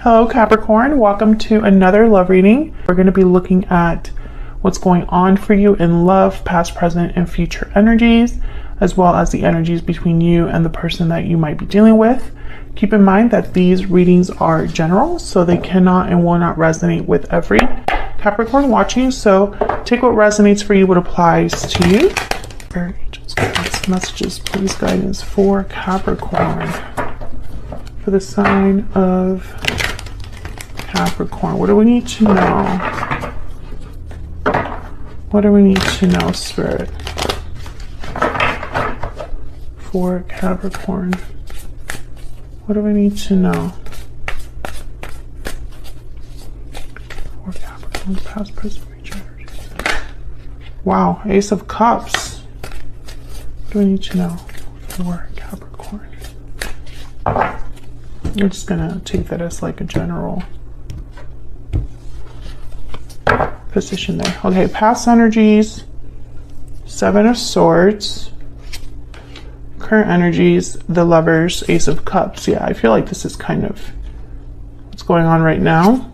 Hello Capricorn, welcome to another love reading. We're going to be looking at what's going on for you in love, past, present, and future energies, as well as the energies between you and the person that you might be dealing with. Keep in mind that these readings are general, so they cannot and will not resonate with every Capricorn watching. So take what resonates for you, what applies to you. Spirit angels, guidance, messages, please, guidance for Capricorn. For the sign of Capricorn, what do we need to know? What do we need to know, Spirit? For Capricorn, what do we need to know? For Capricorn, past, present, future energies. Wow, Ace of Cups. What do we need to know for Capricorn? I'm just gonna take that as like a general position there. Okay, past energies, Seven of Swords. Current energies, the Lovers, Ace of Cups. Yeah, I feel like this is kind of what's going on right now.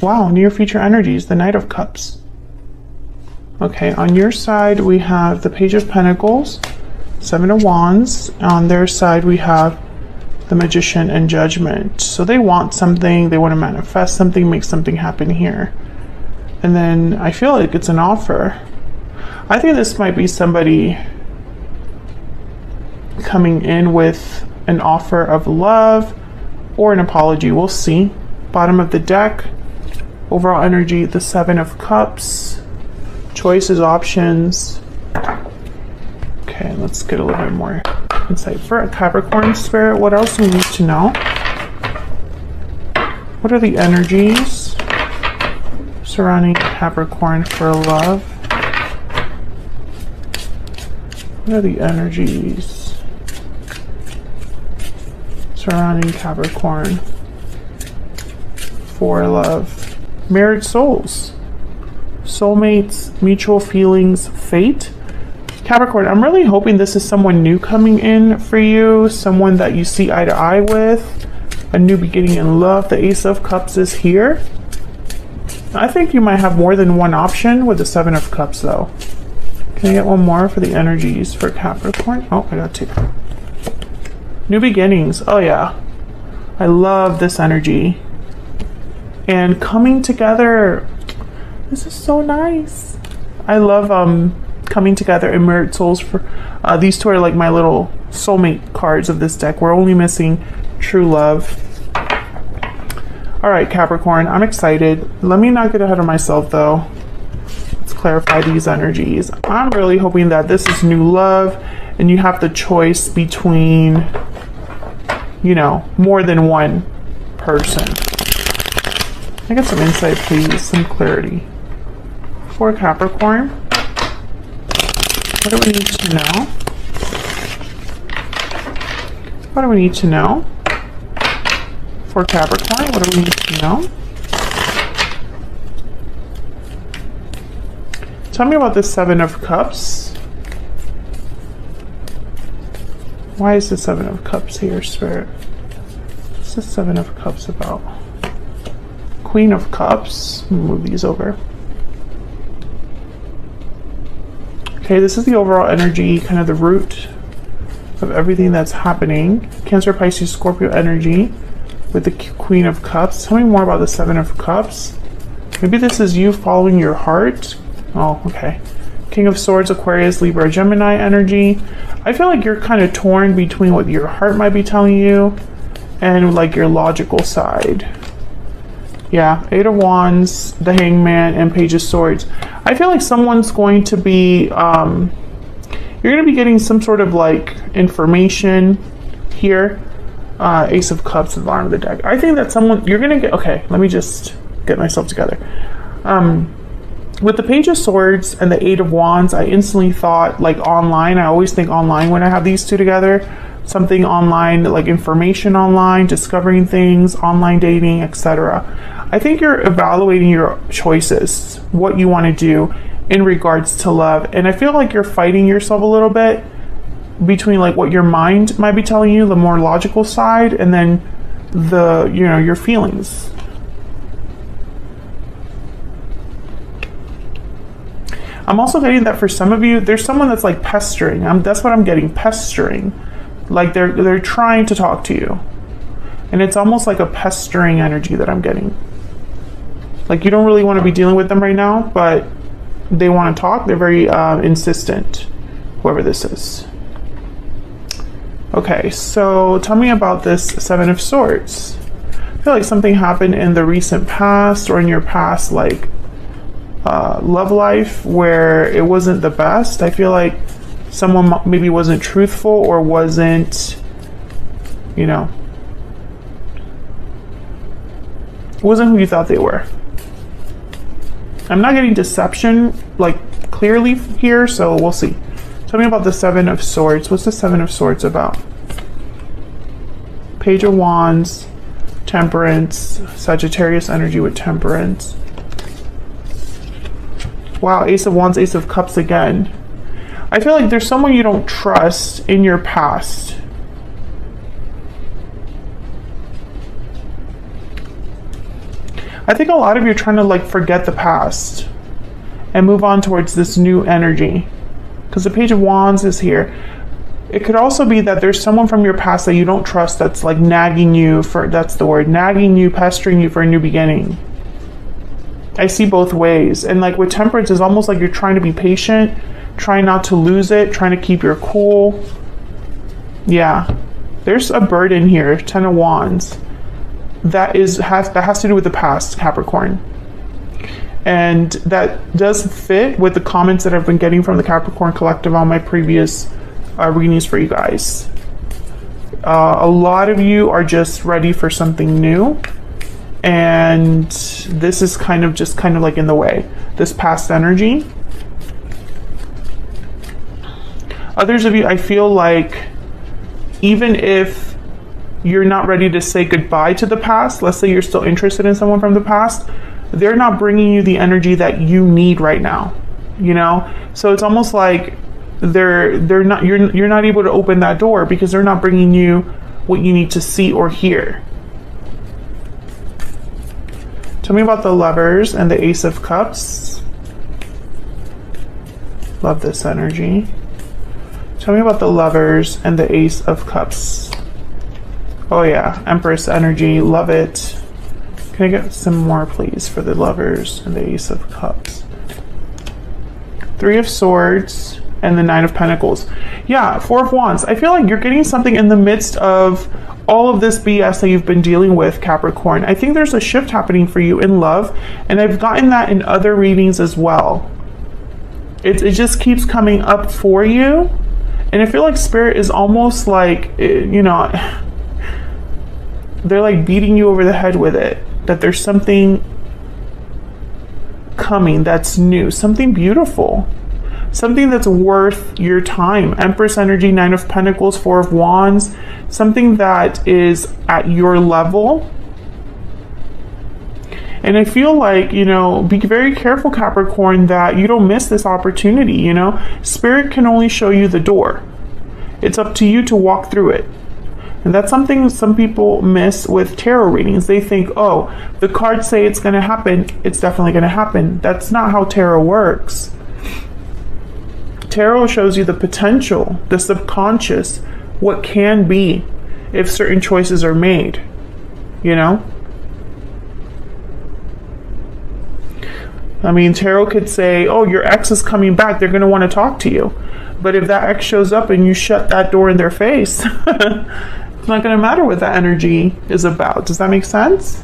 Wow, near future energies, the Knight of Cups. Okay, on your side we have the Page of Pentacles, Seven of Wands. On their side we have the Magician and Judgment. So they want something, they want to manifest something, make something happen here. And then I feel like it's an offer. I think this might be somebody coming in with an offer of love or an apology. We'll see. Bottom of the deck, overall energy, the Seven of Cups, choices, options. Okay, let's get a little bit more insight for a Capricorn, Spirit. What else do we need to know? What are the energies surrounding Capricorn for love? What are the energies surrounding Capricorn for love? Married souls, soulmates, mutual feelings, fate. Capricorn, I'm really hoping this is someone new coming in for you, someone that you see eye to eye with, a new beginning in love. The Ace of Cups is here. I think you might have more than one option with the Seven of Cups though. Can I get one more for the energies for Capricorn? Oh, I got two. New beginnings. Oh yeah, I love this energy. And coming together, this is so nice. I love coming together in married souls. For these two are like my little soulmate cards of this deck. We're only missing true love. All right, Capricorn, I'm excited. Let me not get ahead of myself though. Let's clarify these energies. I'm really hoping that this is new love and you have the choice between, you know, more than one person. I get some insight, please, some clarity. For Capricorn, what do we need to know? What do we need to know? For Capricorn, what do we need to know? Tell me about the Seven of Cups. Why is the Seven of Cups here, Spirit? What's the Seven of Cups about? Queen of Cups. Move these over. Okay, this is the overall energy, kind of the root of everything that's happening. Cancer, Pisces, Scorpio energy with the Queen of Cups. Tell me more about the Seven of Cups. Maybe this is you following your heart. Oh, okay. King of Swords, Aquarius, Libra, Gemini energy. I feel like you're kind of torn between what your heart might be telling you and like your logical side. Yeah, Eight of Wands, the Hangman, and Page of Swords. I feel like someone's going to be, you're going to be getting some sort of like information here. Ace of Cups at the bottom of the deck. I think that someone, you're going to get, okay, let me just get myself together. With the Page of Swords and the Eight of Wands, I instantly thought like online. I always think online when I have these two together. Something online, like information online, discovering things, online dating, etc. I think you're evaluating your choices, what you want to do in regards to love. And I feel like you're fighting yourself a little bit between like what your mind might be telling you, the more logical side, and then your feelings. I'm also getting that for some of you, there's someone that's like pestering. That's what I'm getting, pestering. Like they're trying to talk to you. And it's almost like a pestering energy that I'm getting. Like you don't really want to be dealing with them right now, but they want to talk. They're very insistent, whoever this is. Okay, so tell me about this Seven of Swords. I feel like something happened in the recent past or in your past, like love life, where it wasn't the best. I feel like someone maybe wasn't truthful or wasn't, wasn't who you thought they were. I'm not getting deception like clearly here, so we'll see. Tell me about the Seven of Swords. What's the Seven of Swords about? Page of Wands, Temperance, Sagittarius energy with Temperance. Wow, Ace of Wands, Ace of Cups again. I feel like there's someone you don't trust in your past. I think a lot of you are trying to like forget the past and move on towards this new energy. Because the Page of Wands is here. It could also be that there's someone from your past that you don't trust that's like nagging you for, that's the word, nagging you, pestering you for a new beginning. I see both ways. And like with Temperance, it's almost like you're trying to be patient, trying not to lose it, trying to keep your cool. Yeah, there's a burden here, 10 of Wands. That has to do with the past, Capricorn. And that does fit with the comments that I've been getting from the Capricorn Collective on my previous readings for you guys. A lot of you are just ready for something new. And this is kind of like in the way. This past energy. Others of you, I feel like even if you're not ready to say goodbye to the past, let's say you're still interested in someone from the past, they're not bringing you the energy that you need right now, so it's almost like you're not able to open that door because they're not bringing you what you need to see or hear. Tell me about the Lovers and the Ace of Cups. Love this energy. Tell me about the Lovers and the Ace of Cups. Oh yeah, Empress energy, love it. Can I get some more, please, for the Lovers and the Ace of Cups? Three of Swords and the Nine of Pentacles. Yeah, Four of Wands. I feel like you're getting something in the midst of all of this BS that you've been dealing with, Capricorn. I think there's a shift happening for you in love, and I've gotten that in other readings as well. It just keeps coming up for you, and I feel like Spirit is almost like, they're like beating you over the head with it, that there's something coming that's new, something beautiful, something that's worth your time. Empress energy, Nine of Pentacles, Four of Wands, something that is at your level. And I feel like, be very careful, Capricorn, that you don't miss this opportunity. Spirit can only show you the door. It's up to you to walk through it. And that's something some people miss with tarot readings. They think, oh, the cards say it's going to happen, it's definitely going to happen. That's not how tarot works. Tarot shows you the potential, the subconscious, what can be if certain choices are made, I mean, tarot could say, oh, your ex is coming back, they're going to want to talk to you. But if that ex shows up and you shut that door in their face, it's not going to matter what that energy is about. Does that make sense?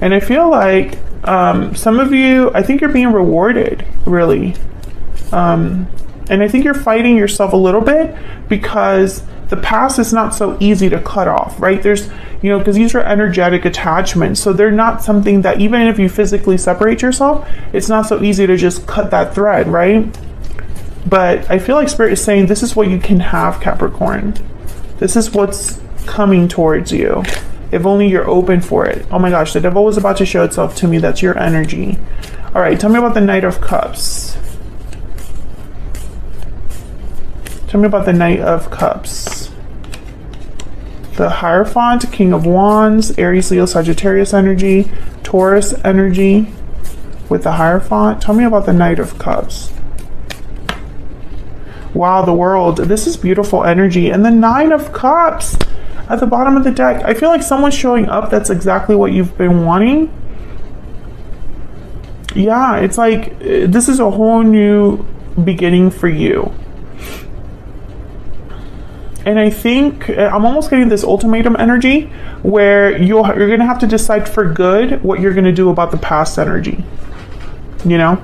And I feel like some of you, I think you're being rewarded, really. And I think you're fighting yourself a little bit because the past is not so easy to cut off, right? There's, because these are energetic attachments. So they're not something that, even if you physically separate yourself, it's not so easy to just cut that thread, right? But I feel like Spirit is saying this is what you can have, Capricorn. This is what's coming towards you. If only you're open for it. Oh my gosh, the devil was about to show itself to me. That's your energy. All right, tell me about the Knight of Cups. Tell me about the Knight of Cups. the Hierophant, King of Wands, Aries, Leo, Sagittarius energy, Taurus energy with the Hierophant. Tell me about the Knight of Cups. Wow, the World. This is beautiful energy. And the Nine of Cups at the bottom of the deck. I feel like someone's showing up that's exactly what you've been wanting. Yeah, it's like this is a whole new beginning for you. And I think I'm almost getting this ultimatum energy where you're going to have to decide for good what you're going to do about the past energy, you know?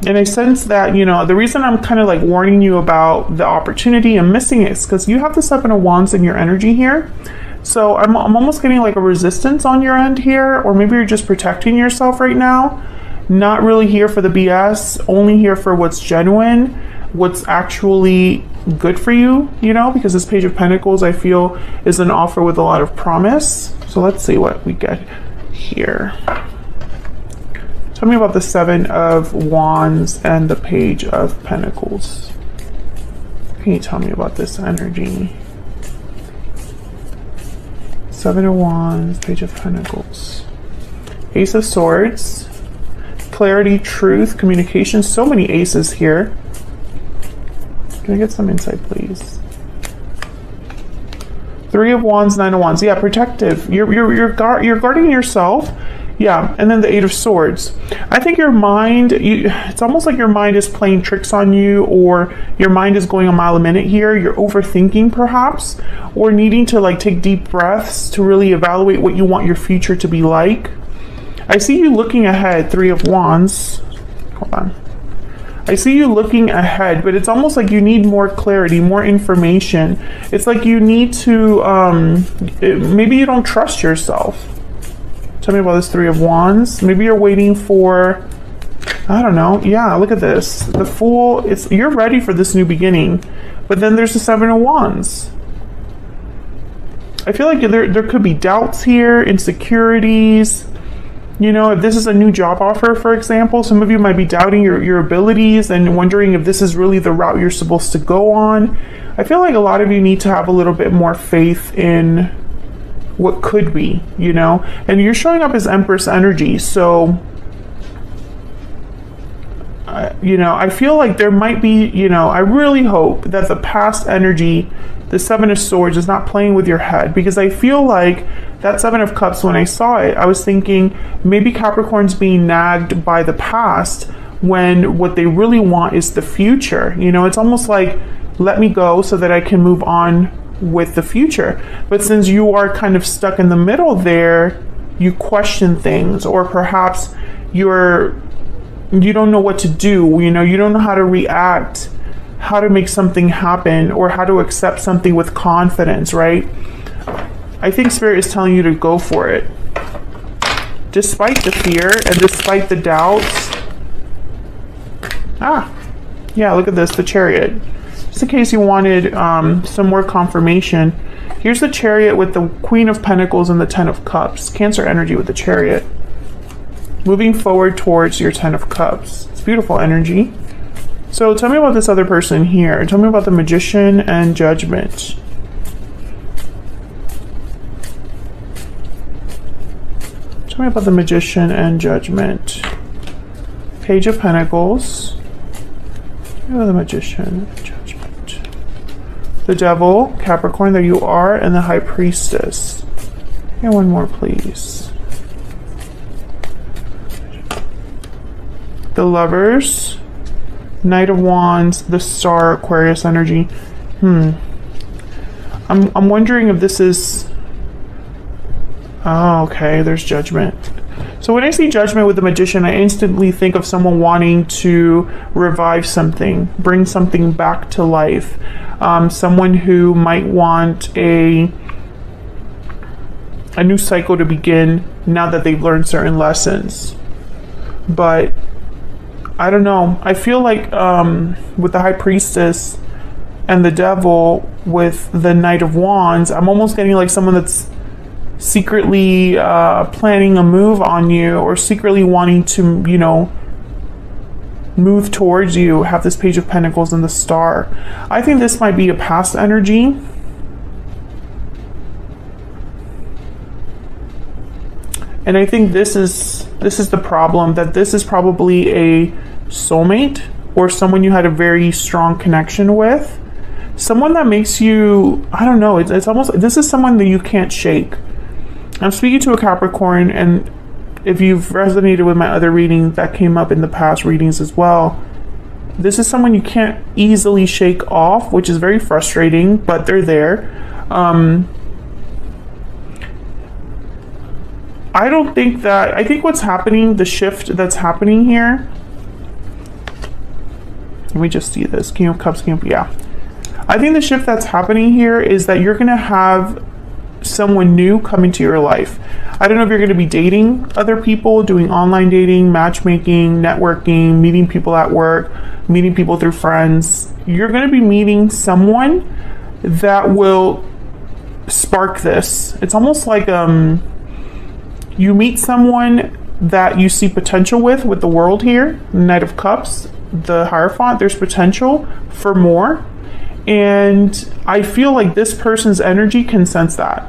And I sense that, you know, the reason I'm kind of like warning you about the opportunity and missing it is because you have the Seven of Wands in your energy here. So I'm almost getting like a resistance on your end here, or maybe you're just protecting yourself right now. Not really here for the BS, only here for what's genuine, what's actually good for you, you know, because this Page of Pentacles I feel is an offer with a lot of promise. So let's see what we get here. Tell me about the Seven of Wands and the Page of Pentacles. Can you tell me about this energy? Seven of Wands, Page of Pentacles, Ace of Swords, clarity, truth, communication. So many aces here. Can I get some insight, please? Three of Wands, Nine of Wands. Yeah, protective. You're guarding yourself. Yeah, and then the Eight of Swords. I think your mind, it's almost like your mind is playing tricks on you, or your mind is going a mile a minute here. You're overthinking perhaps, or needing to like take deep breaths to really evaluate what you want your future to be like. I see you looking ahead, Three of Wands. Hold on. I see you looking ahead, but it's almost like you need more clarity, more information. It's like you need to, maybe you don't trust yourself. Tell me about this Three of Wands. Maybe you're waiting for, I don't know. Yeah, look at this. The Fool, you're ready for this new beginning. But then there's the Seven of Wands. I feel like there could be doubts here, insecurities. You know, if this is a new job offer, for example, some of you might be doubting your abilities and wondering if this is really the route you're supposed to go on. I feel like a lot of you need to have a little bit more faith in what could be, you know, and you're showing up as Empress energy. So, you know, I feel like there might be, you know, I really hope that the past energy, the Seven of Swords, is not playing with your head, because I feel like that Seven of Cups, when I saw it, I was thinking maybe Capricorn's being nagged by the past when what they really want is the future. You know, it's almost like, let me go so that I can move on with the future. But since you are kind of stuck in the middle there, you question things, or perhaps you don't know what to do. You know, you don't know how to react, how to make something happen, or how to accept something with confidence, right? I think Spirit is telling you to go for it. Despite the fear and despite the doubts. Yeah, look at this, the Chariot. Just in case you wanted some more confirmation, here's the Chariot with the Queen of Pentacles and the Ten of Cups. Cancer energy with the Chariot. Moving forward towards your Ten of Cups. It's beautiful energy. So tell me about this other person here. Tell me about the Magician and Judgment. Tell me about the Magician and Judgment. Page of Pentacles. Tell me about the Magician and Judgment. The Devil, Capricorn, there you are, and the High Priestess. And one more, please. The Lovers, Knight of Wands, the Star, Aquarius energy. I'm wondering if this is... Oh, okay, there's Judgment. So when I see Judgment with the Magician, I instantly think of someone wanting to revive something, bring something back to life. Someone who might want a new cycle to begin now that they've learned certain lessons. But I don't know. I feel like with the High Priestess and the Devil with the Knight of Wands, I'm almost getting like someone that's secretly planning a move on you, or secretly wanting to, you know, move towards you. Have this Page of Pentacles and the Star. I think this might be a past energy. And I think this is the problem, that this is probably a soulmate or someone you had a very strong connection with. Someone that makes you, I don't know, it's almost, this is someone that you can't shake. I'm speaking to a Capricorn, and if you've resonated with my other readings that came up in the past readings as well, this is someone you can't easily shake off, which is very frustrating, but they're there. I think what's happening, the shift that's happening here, let me just see this, King of Cups, yeah. I think the shift that's happening here is that you're gonna have someone new come into your life. I don't know if you're going to be dating other people, doing online dating, matchmaking, networking, meeting people at work, meeting people through friends. You're going to be meeting someone that will spark this. It's almost like you meet someone that you see potential with the world here, Knight of Cups, the Hierophant. There's potential for more. And I feel like this person's energy can sense that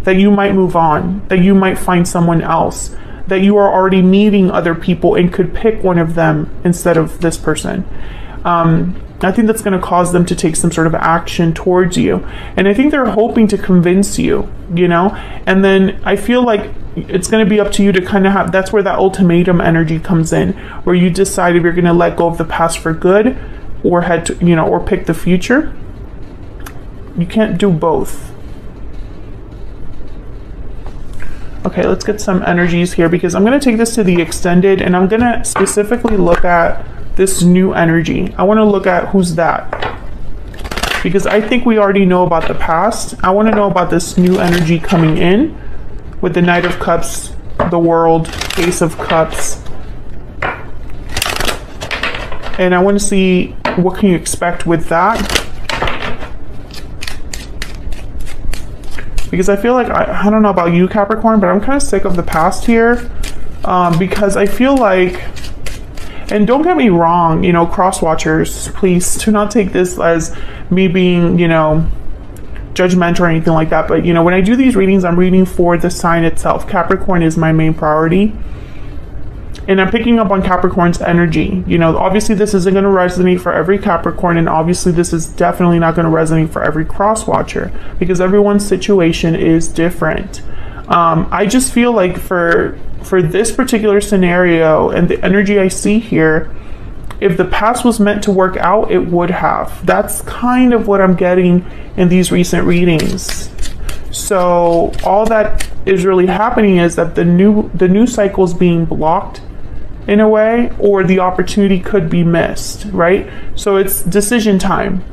you might move on, that you might find someone else, that you are already meeting other people and could pick one of them instead of this person. I think that's going to cause them to take some sort of action towards you. And I think they're hoping to convince you, you know, and then I feel like it's going to be up to you to kind of have, that's where that ultimatum energy comes in, where you decide if you're going to let go of the past for good or head to, you know, or pick the future. You can't do both. Okay, let's get some energies here, because I'm going to take this to the extended, and I'm going to specifically look at this new energy. I want to look at who's that, because I think we already know about the past. I want to know about this new energy coming in with the Knight of Cups, the World, Ace of Cups. And I want to see what can you expect with that. Because I feel like, I don't know about you, Capricorn, but I'm kind of sick of the past here. Because I feel like, and don't get me wrong, you know, cross watchers, please do not take this as me being, you know, judgmental or anything like that. But, you know, when I do these readings, I'm reading for the sign itself. Capricorn is my main priority. And I'm picking up on Capricorn's energy. You know, obviously this isn't going to resonate for every Capricorn, and obviously this is definitely not going to resonate for every cross watcher, because everyone's situation is different. I just feel like for this particular scenario and the energy I see here, if the past was meant to work out, it would have. That's kind of what I'm getting in these recent readings. So all that is really happening is that the new cycle is being blocked in a way, or the opportunity could be missed, right? So it's decision time,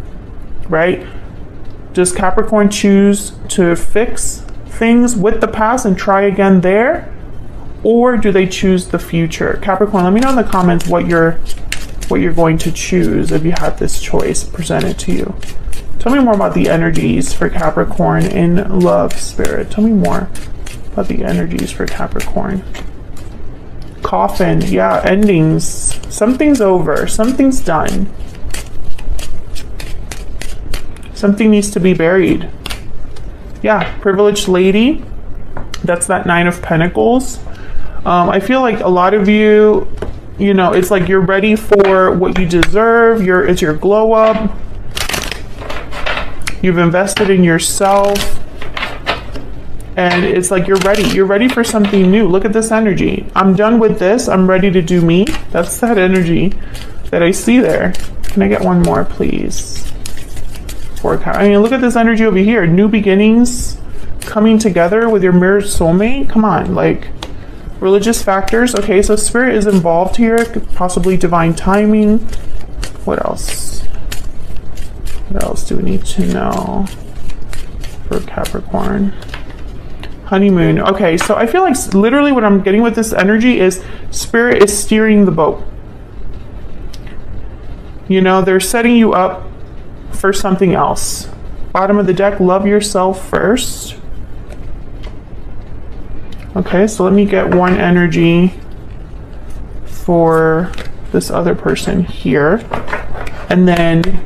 right? Does Capricorn choose to fix things with the past and try again there, or do they choose the future? Capricorn, let me know in the comments what you're going to choose if you had this choice presented to you. Tell me more about the energies for Capricorn in love, spirit. Tell me more about the energies for Capricorn. Coffin, yeah, endings. Something's over, something's done. Something needs to be buried. Yeah, privileged lady. That's that Nine of Pentacles. I feel like a lot of you, you know, it's like you're ready for what you deserve. It's your glow up. You've invested in yourself. And it's like you're ready for something new. Look at this energy. I'm done with this. I'm ready to do me. That's that energy that I see there. Can I get one more, please? I mean, look at this energy over here. New beginnings, coming together with your mirrored soulmate. Come on, like religious factors. Okay, so spirit is involved here. Possibly divine timing. What else? What else do we need to know for Capricorn? Honeymoon. Okay, so I feel like literally what I'm getting with this energy is spirit is steering the boat. You know, they're setting you up for something else. Bottom of the deck, love yourself first. Okay, so let me get one energy for this other person here. And then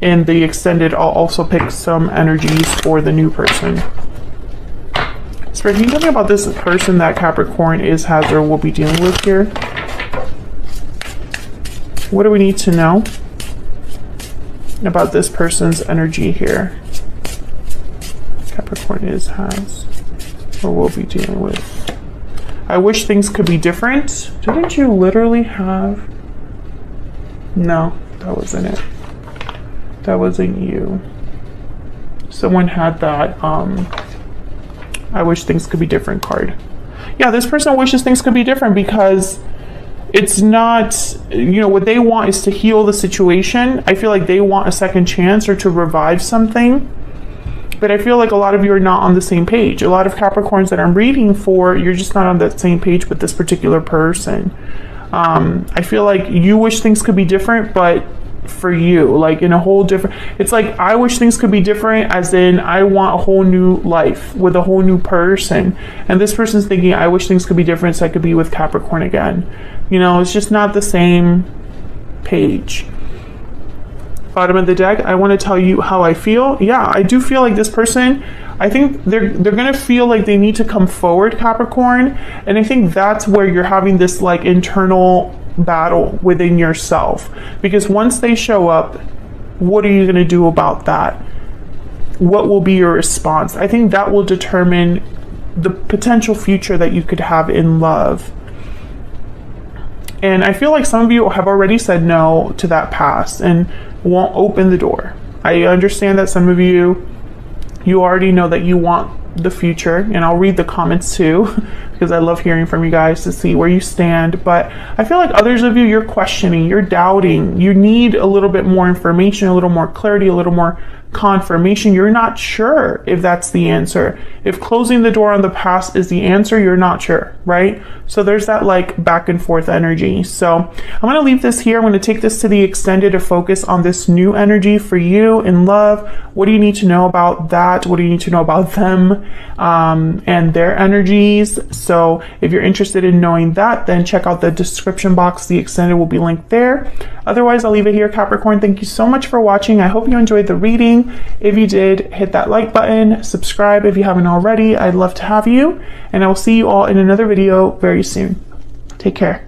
in the extended, I'll also pick some energies for the new person. Spirit, can you tell me about this person that Capricorn has, or will be dealing with here? What do we need to know about this person's energy here? Capricorn has, or will be dealing with. I wish things could be different. Didn't you literally have... No, that wasn't it. That wasn't you. Someone had that, I wish things could be different card. Yeah, this person wishes things could be different because it's not, you know, what they want is to heal the situation. I feel like they want a second chance or to revive something. But I feel like a lot of you are not on the same page. A lot of Capricorns that I'm reading for, you're just not on the same page with this particular person. I feel like you wish things could be different, but for you, like in a whole different, it's like I wish things could be different as in I want a whole new life with a whole new person, and this person's thinking I wish things could be different so I could be with Capricorn again. You know, it's just not the same page. Bottom of the deck, I want to tell you how I feel. Yeah, I do feel like this person, I think they're gonna feel like they need to come forward, Capricorn, and I think that's where you're having this like internal battle within yourself, because once they show up, what are you going to do about that? What will be your response? I think that will determine the potential future that you could have in love. And I feel like some of you have already said no to that past and won't open the door. I understand that some of you already know that you want the future, and I'll read the comments too because I love hearing from you guys to see where you stand. But I feel like others of you, you're questioning, you're doubting, you need a little bit more information, a little more clarity, a little more confirmation. You're not sure if that's the answer. If closing the door on the past is the answer, you're not sure, right? So there's that like back and forth energy. So I'm going to leave this here. I'm going to take this to the extended to focus on this new energy for you in love. What do you need to know about that? What do you need to know about them and their energies? So if you're interested in knowing that, then check out the description box. The extended will be linked there. Otherwise, I'll leave it here, Capricorn. Thank you so much for watching. I hope you enjoyed the reading. If you did, hit that like button, subscribe if you haven't already. I'd love to have you, and I will see you all in another video very soon. Take care.